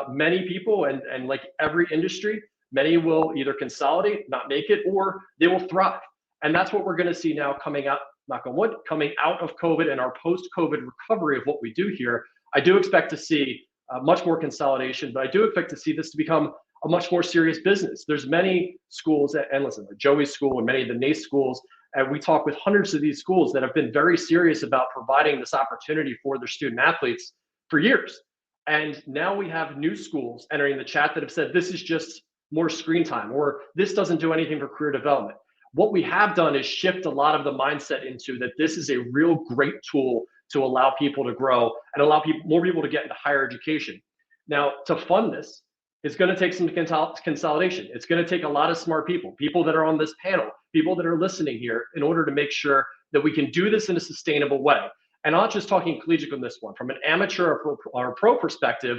Many people, and like every industry, many will either consolidate, not make it, or they will thrive. And that's what we're going to see now coming out, knock on wood, coming out of COVID and our post-COVID recovery of what we do here. I do expect to see much more consolidation, but I do expect to see this to become a much more serious business. There's many schools, and listen, like Joey's school and many of the NACE schools, and we talk with hundreds of these schools that have been very serious about providing this opportunity for their student athletes for years. And now we have new schools entering the chat that have said, this is just more screen time, or this doesn't do anything for career development. What we have done is shift a lot of the mindset into that this is a real great tool to allow people to grow and allow more people to get into higher education. Now, to fund this, it's going to take some consolidation. It's going to take a lot of smart people that are on this panel, people that are listening here, in order to make sure that we can do this in a sustainable way. And I'm not just talking collegiate on this one. From an amateur or a pro perspective,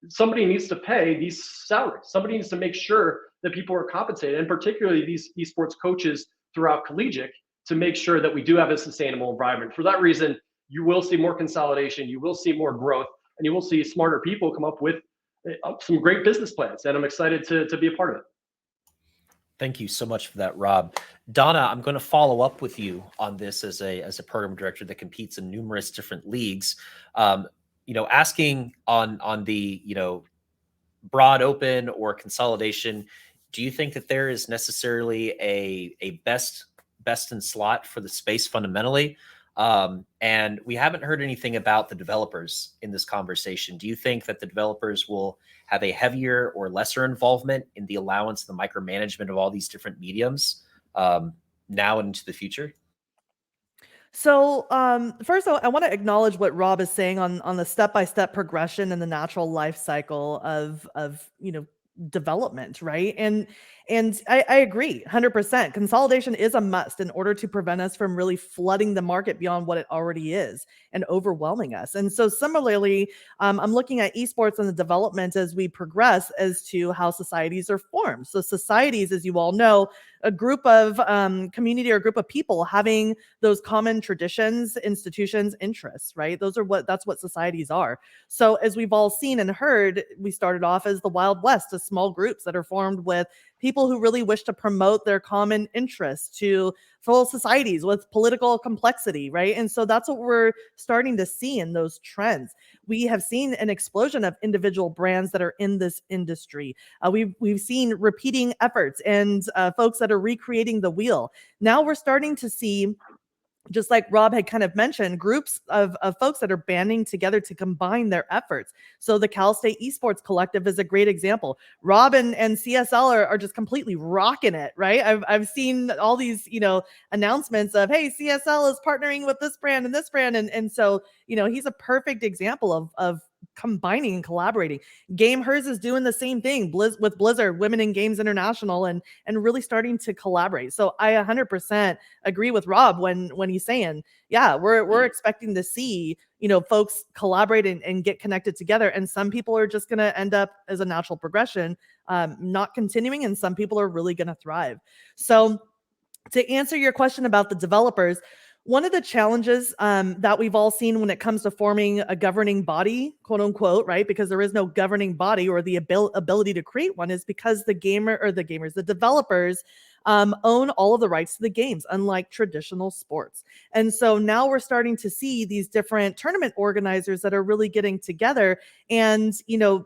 somebody needs to pay these salaries. Somebody needs to make sure that people are compensated, and particularly these esports coaches throughout collegiate, to make sure that we do have a sustainable environment. For that reason, you will see more consolidation, you will see more growth, and you will see smarter people come up with some great business plans. And I'm excited to be a part of it. Thank you so much for that, Rob. Donna, I'm going to follow up with you on this as a program director that competes in numerous different leagues. Asking on the broad open or consolidation, do you think that there is necessarily a best in slot for the space fundamentally? And we haven't heard anything about the developers in this conversation. Do you think that the developers will have a heavier or lesser involvement in the allowance, the micromanagement of all these different mediums now and into the future? So first, I want to acknowledge what Rob is saying on the step-by-step progression and the natural life cycle of development, right? And I agree 100%. Consolidation is a must in order to prevent us from really flooding the market beyond what it already is and overwhelming us. And so similarly, I'm looking at esports and the development as we progress as to how societies are formed. So societies, as you all know, a group of community or a group of people having those common traditions, institutions, interests, right? That's what societies are. So as we've all seen and heard, we started off as the Wild West, as small groups that are formed with people who really wish to promote their common interests to full societies with political complexity, right? And so that's what we're starting to see in those trends. We have seen an explosion of individual brands that are in this industry. We've seen repeating efforts and folks that are recreating the wheel. Now we're starting to see, just like Rob had kind of mentioned, groups of folks that are banding together to combine their efforts. So the Cal State Esports Collective is a great example. Rob and CSL are just completely rocking it, right? I've seen all these, announcements of, hey, CSL is partnering with this brand and this brand. And so, he's a perfect example of combining and collaborating. Gamehers is doing the same thing with Blizzard, Women in Games International, and really starting to collaborate. So I 100% agree with Rob when he's saying, yeah, we're expecting to see, folks collaborate and get connected together. And some people are just going to end up as a natural progression, not continuing, and some people are really going to thrive. So to answer your question about the developers, one of the challenges that we've all seen when it comes to forming a governing body, quote unquote, right? Because there is no governing body or the ability to create one, is because the developers own all of the rights to the games, unlike traditional sports. And so now we're starting to see these different tournament organizers that are really getting together and,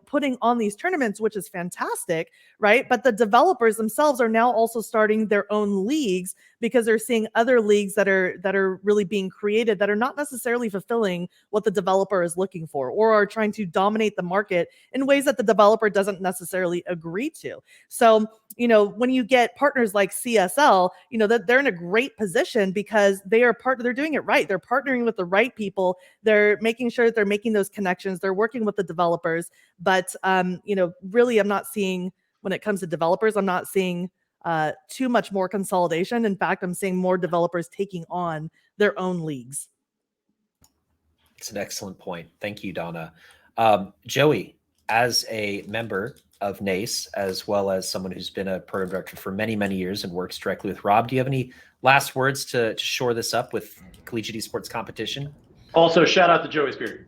putting on these tournaments, which is fantastic, right? But the developers themselves are now also starting their own leagues because they're seeing other leagues that are really being created that are not necessarily fulfilling what the developer is looking for, or are trying to dominate the market in ways that the developer doesn't necessarily agree to. So, when you get partners like CSL, that they're in a great position because they're doing it right. They're partnering with the right people. They're making sure that they're making those connections. They're working with the developers. But, really, I'm not seeing, when it comes to developers, I'm not seeing too much more consolidation. In fact, I'm seeing more developers taking on their own leagues. It's an excellent point. Thank you, Donna. Joey, as a member of NACE, as well as someone who's been a program director for many, many years and works directly with Rob, do you have any last words to shore this up with collegiate esports competition? Also, shout out to Joey's beard.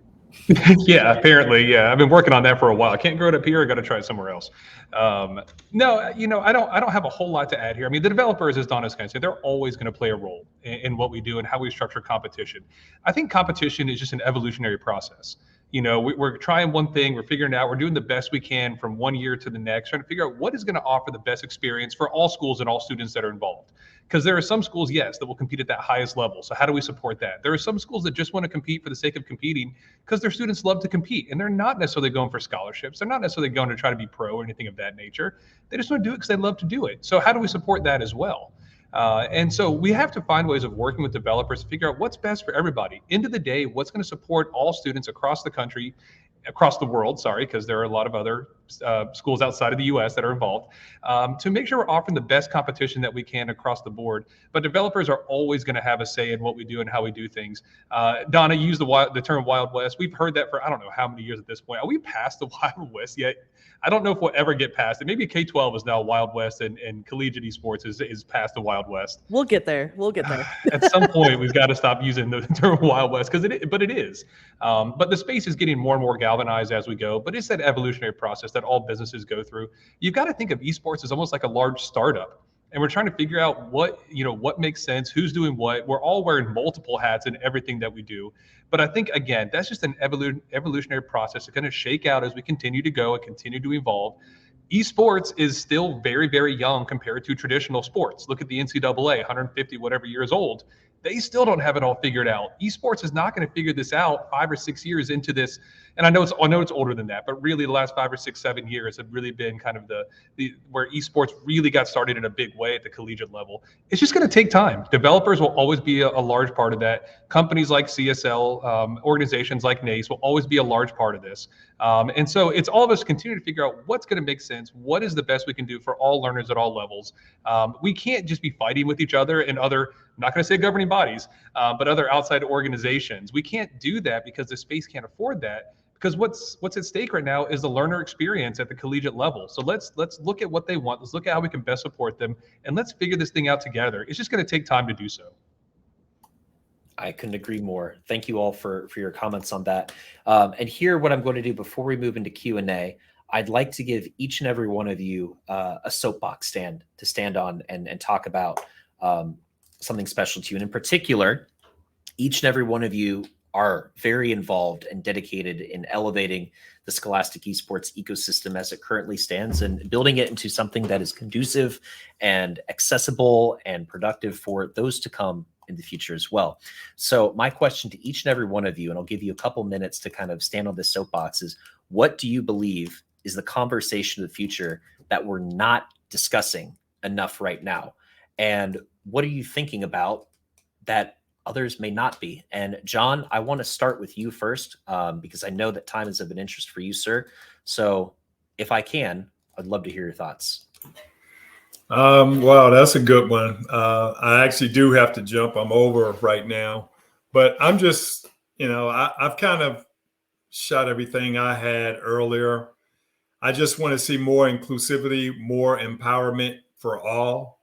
Yeah, apparently. Yeah. I've been working on that for a while. I can't grow it up here. I got to try it somewhere else. No, I don't have a whole lot to add here. I mean, the developers, as Donna's kind of said, they're always going to play a role in what we do and how we structure competition. I think competition is just an evolutionary process. We're trying one thing, we're figuring it out, we're doing the best we can from one year to the next, trying to figure out what is going to offer the best experience for all schools and all students that are involved. Because there are some schools, yes, that will compete at that highest level. So how do we support that? There are some schools that just want to compete for the sake of competing because their students love to compete, and they're not necessarily going for scholarships. They're not necessarily going to try to be pro or anything of that nature. They just want to do it because they love to do it. So how do we support that as well? And so we have to find ways of working with developers to figure out what's best for everybody. End of the day, what's going to support all students across the country, across the world, because there are a lot of other schools outside of the US that are involved, to make sure we're offering the best competition that we can across the board. But developers are always going to have a say in what we do and how we do things. Donna used the term Wild West. We've heard that for I don't know how many years at this point. Are we past the Wild West yet? I don't know if we'll ever get past it. Maybe K-12 is now Wild West, and collegiate esports is past the Wild West. We'll get there. At some point, we've got to stop using the term Wild West but it is. But the space is getting more and more galvanized as we go. But it's that evolutionary process that all businesses go through. You've got to think of esports as almost like a large startup. And we're trying to figure out what makes sense, who's doing what. We're all wearing multiple hats in everything that we do. But I think, again, that's just an evolutionary process to kind of shake out as we continue to go and continue to evolve. Esports is still very, very young compared to traditional sports. Look at the NCAA, 150 whatever years old. They still don't have it all figured out. Esports is not going to figure this out 5 or 6 years into this. And I know it's older than that, but really the last 5 or 6, 7 years have really been kind of the where esports really got started in a big way at the collegiate level. It's just going to take time. Developers will always be a large part of that. Companies like CSL, organizations like NACE will always be a large part of this. And so it's all of us continue to figure out what's going to make sense. What is the best we can do for all learners at all levels? We can't just be fighting with each other and other, I'm not going to say governing bodies, but other outside organizations. We can't do that because the space can't afford that. Because what's at stake right now is the learner experience at the collegiate level. So let's look at what they want. Let's look at how we can best support them, and let's figure this thing out together. It's just going to take time to do so. I couldn't agree more. Thank you all for your comments on that. And here, what I'm going to do before we move into Q&A, I'd like to give each and every one of you a soapbox stand to stand on and talk about something special to you. And in particular, each and every one of you are very involved and dedicated in elevating the scholastic esports ecosystem as it currently stands and building it into something that is conducive and accessible and productive for those to come in the future as well. So my question to each and every one of you, and I'll give you a couple minutes to kind of stand on this soapbox, is what do you believe is the conversation of the future that we're not discussing enough right now? And what are you thinking about that others may not be? And John, I want to start with you first, because I know that time is of an interest for you, sir. So if I can, I'd love to hear your thoughts. Wow, that's a good one. I actually do have to jump. I'm over right now, but I'm just, I've kind of shot everything I had earlier. I just want to see more inclusivity, more empowerment for all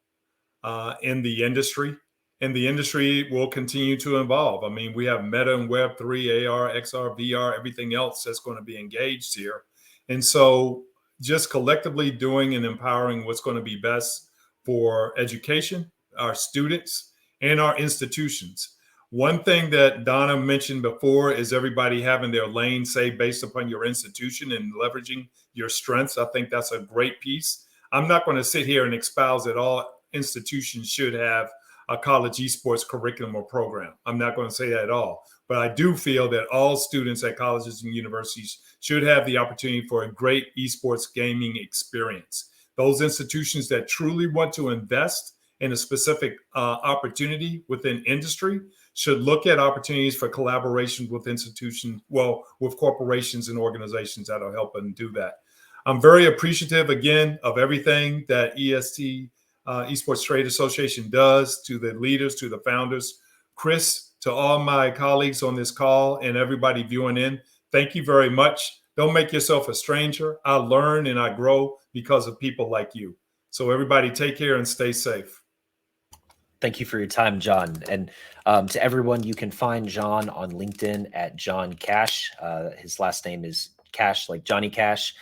in the industry. and the industry will continue to evolve. I mean, we have Meta and Web3, AR, XR, VR, everything else that's going to be engaged here. And so just collectively doing and empowering what's going to be best for education, our students, and our institutions. One thing that Donna mentioned before is everybody having their lane, say, based upon your institution and leveraging your strengths. I think that's a great piece. I'm not going to sit here and espouse that all institutions should have a college esports curriculum or program. I'm not going to say that at all. But I do feel that all students at colleges and universities should have the opportunity for a great esports gaming experience. Those institutions that truly want to invest in a specific opportunity within industry should look at opportunities for collaboration with institutions, well, with corporations and organizations that'll help them do that. I'm very appreciative, again, of everything that EST, Esports Trade Association, does, to the leaders, to the founders. Chris, to all my colleagues on this call and everybody viewing in, thank you very much. Don't make yourself a stranger. I learn and I grow because of people like you. So everybody take care and stay safe. Thank you for your time, John. And to everyone, you can find John on LinkedIn at John Cash. His last name is Cash, like Johnny Cash.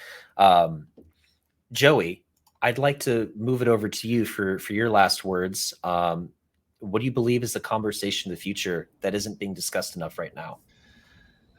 Joey, I'd like to move it over to you for your last words. What do you believe is the conversation of the future that isn't being discussed enough right now?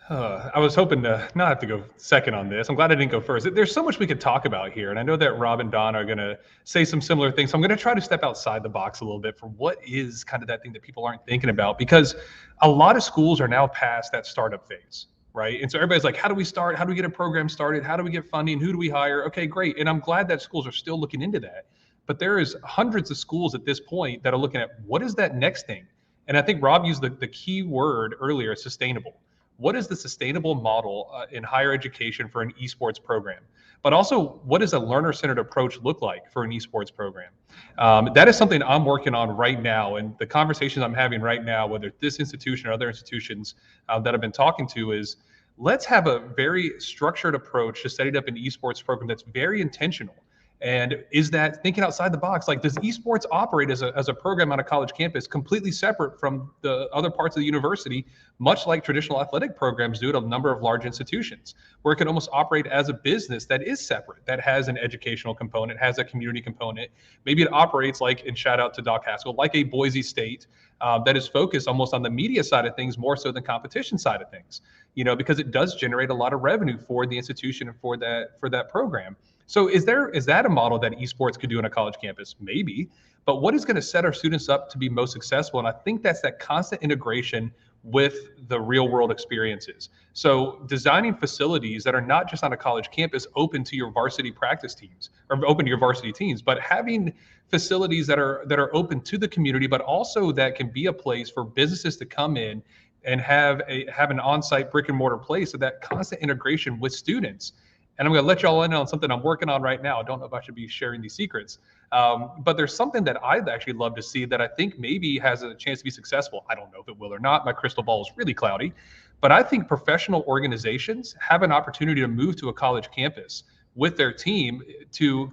I was hoping to not have to go second on this. I'm glad I didn't go first. There's so much we could talk about here. And I know that Rob and Don are going to say some similar things. So I'm going to try to step outside the box a little bit for what is kind of that thing that people aren't thinking about, because a lot of schools are now past that startup phase, right? And so everybody's like, how do we start? How do we get a program started? How do we get funding? Who do we hire? Okay, great. And I'm glad that schools are still looking into that. But there is hundreds of schools at this point that are looking at what is that next thing? And I think Rob used the key word earlier, sustainable. What is the sustainable model in higher education for an esports program? But also, what does a learner-centered approach look like for an esports program? That is something I'm working on right now. And the conversations I'm having right now, whether it's this institution or other institutions that I've been talking to, is let's have a very structured approach to setting up an esports program that's very intentional. And is that thinking outside the box? Like, does esports operate as a program on a college campus completely separate from the other parts of the university, much like traditional athletic programs do at a number of large institutions, where it can almost operate as a business that is separate, that has an educational component, has a community component? Maybe it operates like, and shout out to Doc Haskell, like a Boise State that is focused almost on the media side of things more so than competition side of things, because it does generate a lot of revenue for the institution and for that program. So is that a model that esports could do on a college campus? Maybe. But what is going to set our students up to be most successful? And I think that's that constant integration with the real world experiences. So designing facilities that are not just on a college campus open to your varsity practice teams or open to your varsity teams, but having facilities that are open to the community, but also that can be a place for businesses to come in and have an on-site brick and mortar place. So that constant integration with students. And I'm going to let y'all in on something I'm working on right now. I don't know if I should be sharing these secrets, but there's something that I'd actually love to see that I think maybe has a chance to be successful. I don't know if it will or not. My crystal ball is really cloudy, but I think professional organizations have an opportunity to move to a college campus with their team to,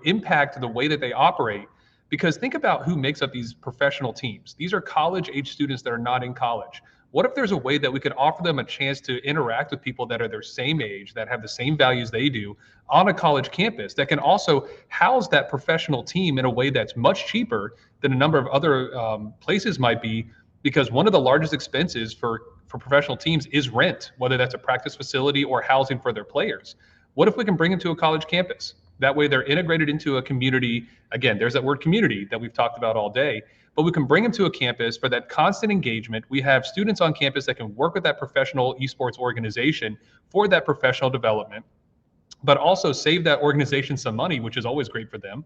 impact the way that they operate. Because think about who makes up these professional teams. These are college-age students that are not in college. What if there's a way that we could offer them a chance to interact with people that are their same age, that have the same values they do on a college campus, that can also house that professional team in a way that's much cheaper than a number of other places might be? Because one of the largest expenses for professional teams is rent, whether that's a practice facility or housing for their players. What if we can bring them to a college campus? That way they're integrated into a community. Again, there's that word community that we've talked about all day. But we can bring them to a campus for that constant engagement. We have students on campus that can work with that professional esports organization for that professional development, but also save that organization some money, which is always great for them.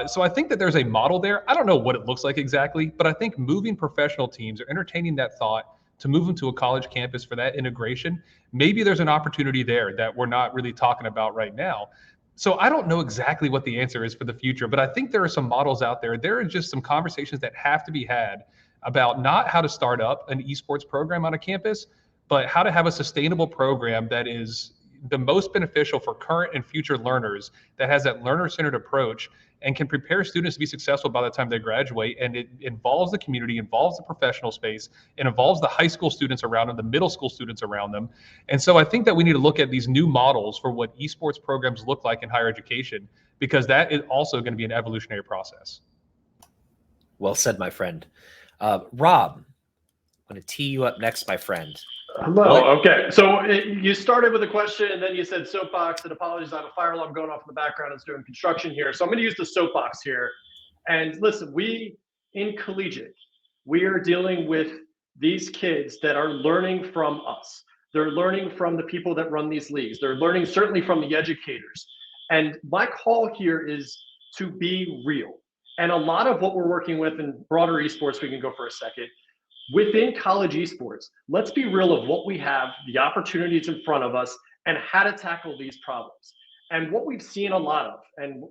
So I think that there's a model there. I don't know what it looks like exactly, but I think moving professional teams or entertaining that thought to move them to a college campus for that integration, maybe there's an opportunity there that we're not really talking about right now. So I don't know exactly what the answer is for the future, but I think there are some models out there. There are just some conversations that have to be had about not how to start up an esports program on a campus, but how to have a sustainable program that is the most beneficial for current and future learners, that has that learner-centered approach and can prepare students to be successful by the time they graduate. And it involves the community, involves the professional space, it involves the high school students around them, the middle school students around them. And so I think that we need to look at these new models for what esports programs look like in higher education, because that is also going to be an evolutionary process. Well said, my friend. Rob, I'm going to tee you up next, my friend. Hello. Okay. So you started with a question and then you said soapbox, and apologies, I have a fire alarm going off in the background. It's doing construction here. So I'm going to use the soapbox here. And listen, we in Collegiate, we are dealing with these kids that are learning from us. They're learning from the people that run these leagues. They're learning certainly from the educators. And my call here is to be real. And a lot of what we're working with in broader esports, we can go for a second. Within college esports, let's be real of what we have, the opportunities in front of us, and how to tackle these problems. And what we've seen a lot of, and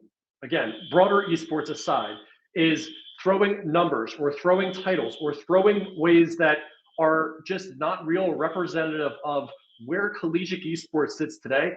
again, broader esports aside, is throwing numbers or throwing titles or throwing ways that are just not real representative of where collegiate esports sits today,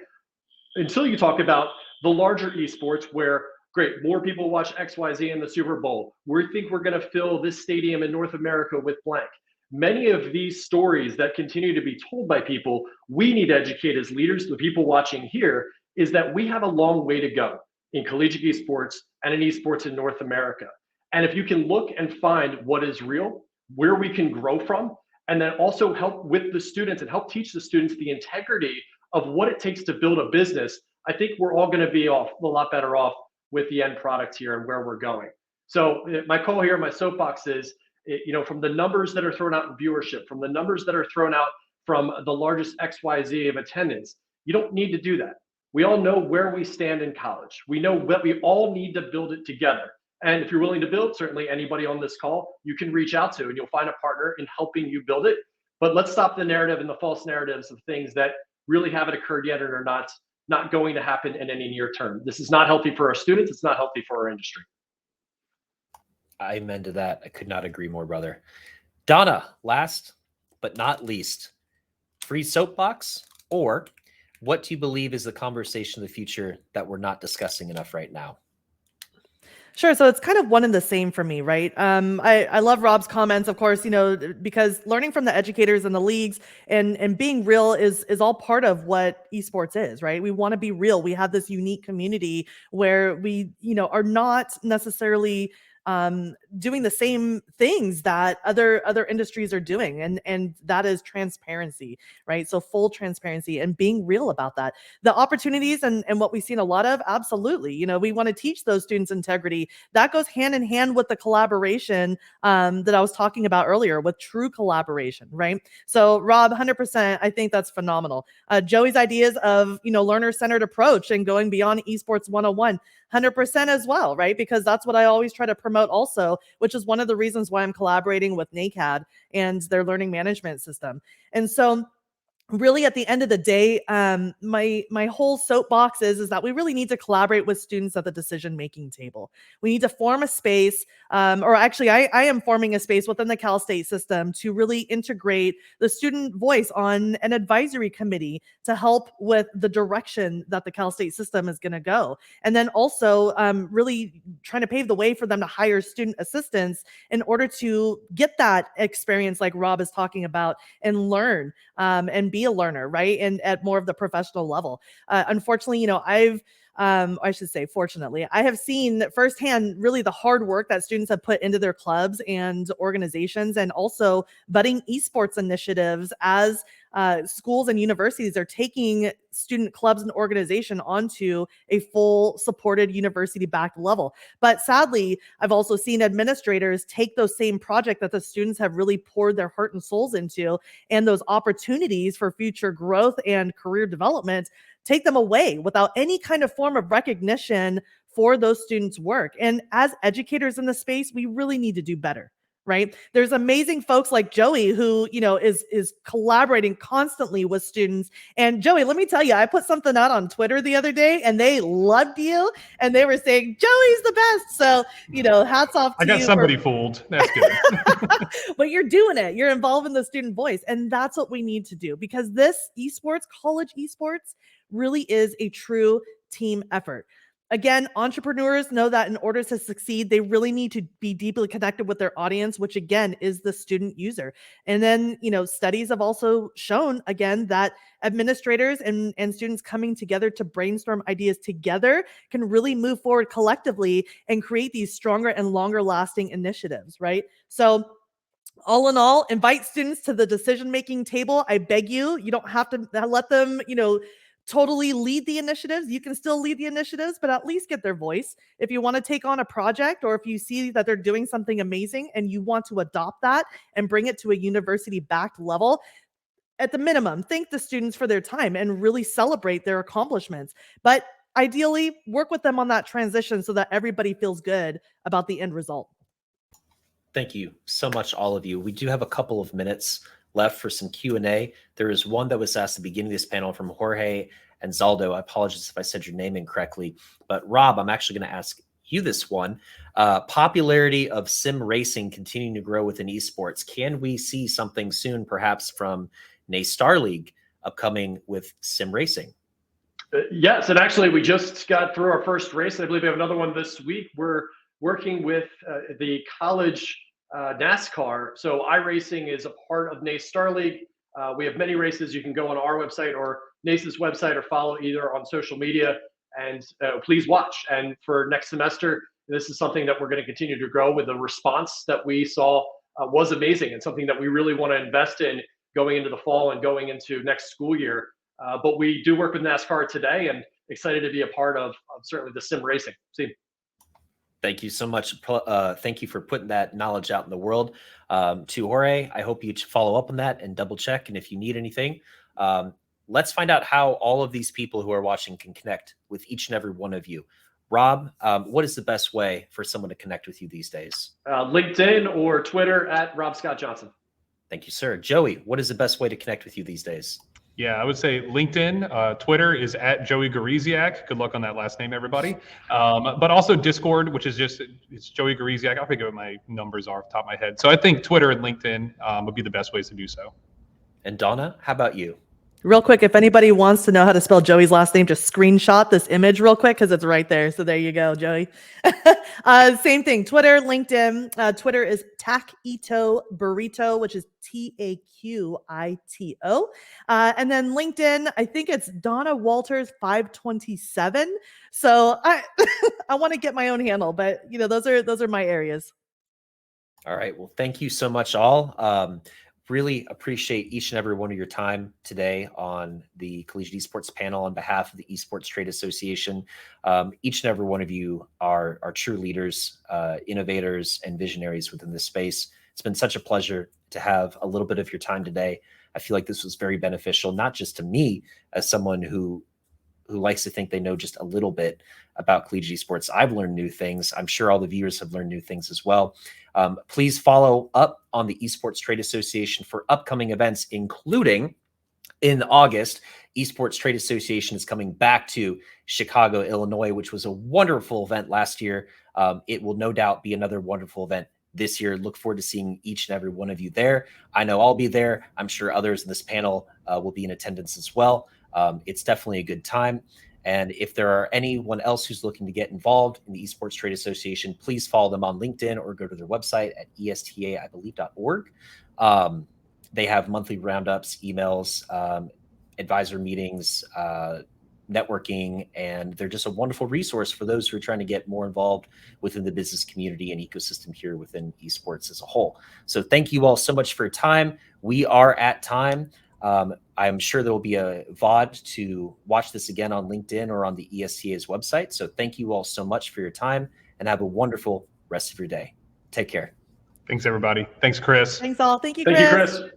until you talk about the larger esports where, great, more people watch XYZ in the Super Bowl. We think we're going to fill this stadium in North America with blank. Many of these stories that continue to be told by people, we need to educate as leaders, the people watching here, is that we have a long way to go in collegiate esports and in esports in North America. And if you can look and find what is real, where we can grow from, and then also help with the students and help teach the students the integrity of what it takes to build a business, I think we're all going to be a lot better off with the end product here and where we're going. So my call here, my soapbox is, from the numbers that are thrown out in viewership, from the numbers that are thrown out from the largest XYZ of attendance, you don't need to do that. We all know where we stand in college. We know that we all need to build it together. And if you're willing to build, certainly anybody on this call, you can reach out to and you'll find a partner in helping you build it. But let's stop the narrative and the false narratives of things that really haven't occurred yet and are not going to happen in any near term. This is not healthy for our students. It's not healthy for our industry. Amen to that. I could not agree more, brother. Donna, last but not least, free soapbox, or what do you believe is the conversation of the future that we're not discussing enough right now? Sure. So it's kind of one and the same for me, right? I love Rob's comments, of course, because learning from the educators and the leagues and being real is all part of what esports is, right? We want to be real. We have this unique community where we, are not necessarily doing the same things that other industries are doing, and that is transparency, right? So full transparency and being real about that. The opportunities and what we've seen a lot of, absolutely, we want to teach those students integrity. That goes hand in hand with the collaboration that I was talking about earlier, with true collaboration, right? So Rob, 100%, I think that's phenomenal. Joey's ideas of learner-centered approach and going beyond esports 101, 100% as well, right? Because that's what I always try to promote also, which is one of the reasons why I'm collaborating with NACAD and their learning management system. And so really at the end of the day, my whole soapbox is that we really need to collaborate with students at the decision-making table. We need to form a space, or actually I am forming a space within the Cal State system to really integrate the student voice on an advisory committee to help with the direction that the Cal State system is going to go. And then also really trying to pave the way for them to hire student assistants in order to get that experience like Rob is talking about and learn and be a learner, right? And at more of the professional level. Unfortunately, I should say, fortunately, I have seen firsthand really the hard work that students have put into their clubs and organizations, and also budding esports initiatives as schools and universities are taking student clubs and organization onto a full supported university-backed level. But sadly, I've also seen administrators take those same projects that the students have really poured their heart and souls into, and those opportunities for future growth and career development, take them away without any kind of form of recognition for those students' work. And as educators in the space, we really need to do better. Right? There's amazing folks like Joey who, is collaborating constantly with students. And Joey, let me tell you, I put something out on Twitter the other day and they loved you and they were saying, Joey's the best. So, hats off to you. I got somebody fooled. That's good. But you're doing it. You're involved in the student voice. And that's what we need to do, because this esports, college esports, really is a true team effort. Again, entrepreneurs know that in order to succeed, they really need to be deeply connected with their audience, which again is the student user. And then, studies have also shown again that administrators and students coming together to brainstorm ideas together can really move forward collectively and create these stronger and longer lasting initiatives, right? So all in all, invite students to the decision-making table. I beg you, you don't have to let them, totally lead the initiatives. You can still lead the initiatives, but at least get their voice. If you want to take on a project, or if you see that they're doing something amazing and you want to adopt that and bring it to a university-backed level, at the minimum, thank the students for their time and really celebrate their accomplishments. But ideally, work with them on that transition so that everybody feels good about the end result. Thank you so much, all of you. We do have a couple of minutes left for some Q&A. There is one that was asked at the beginning of this panel from Jorge and Zaldo. I apologize if I said your name incorrectly, but Rob, I'm actually going to ask you this one. Popularity of sim racing continuing to grow within esports. Can we see something soon, perhaps from Star League upcoming with sim racing? Yes, and actually we just got through our first race. I believe we have another one this week. We're working with the college NASCAR. So iRacing is a part of NACE Star League. We have many races. You can go on our website or NACE's website or follow either on social media, and please watch. And for next semester, this is something that we're going to continue to grow with. The response that we saw was amazing, and something that we really want to invest in going into the fall and going into next school year. But we do work with NASCAR today, and excited to be a part of certainly the sim racing scene. Thank you so much. Thank you for putting that knowledge out in the world. To Jorge, I hope you follow up on that and double check. And if you need anything, let's find out how all of these people who are watching can connect with each and every one of you. Rob, what is the best way for someone to connect with you these days? LinkedIn or Twitter at Rob Scott Johnson. Thank you, sir. Joey, what is the best way to connect with you these days? Yeah, I would say LinkedIn. Twitter is at Joey Gariziak. Good luck on that last name, everybody. But also Discord, which is it's Joey Gariziak. I'll figure what my numbers are off the top of my head. So I think Twitter and LinkedIn would be the best ways to do so. And Donna, how about you? Real quick, if anybody wants to know how to spell Joey's last name, just screenshot this image real quick because it's right there. So there you go, Joey. Same thing, Twitter, LinkedIn. Twitter is Taquito Burrito, which is Taquito. And then LinkedIn, I think it's Donna Walters 527. So I want to get my own handle, but those are my areas. All right. Well, thank you so much, all. Really appreciate each and every one of your time today on the Collegiate Esports panel on behalf of the Esports Trade Association. Each and every one of you are true leaders, innovators, and visionaries within this space. It's been such a pleasure to have a little bit of your time today. I feel like this was very beneficial, not just to me as someone who likes to think they know just a little bit about collegiate esports. I've learned new things. I'm sure all the viewers have learned new things as well. Please follow up on the Esports Trade Association for upcoming events, including in August. Esports Trade Association is coming back to Chicago, Illinois, which was a wonderful event last year. It will no doubt be another wonderful event this year. Look forward to seeing each and every one of you there. I know I'll be there. I'm sure others in this panel will be in attendance as well. It's definitely a good time. And if there are anyone else who's looking to get involved in the Esports Trade Association, please follow them on LinkedIn or go to their website at esta.org. They have monthly roundups, emails, advisor meetings, networking, and they're just a wonderful resource for those who are trying to get more involved within the business community and ecosystem here within esports as a whole. So thank you all so much for your time. We are at time. I'm sure there will be a VOD to watch this again on LinkedIn or on the ESTA's website. So thank you all so much for your time and have a wonderful rest of your day. Take care. Thanks, everybody. Thanks, Chris. Thanks all. Thank you, Thank Chris. you, Chris.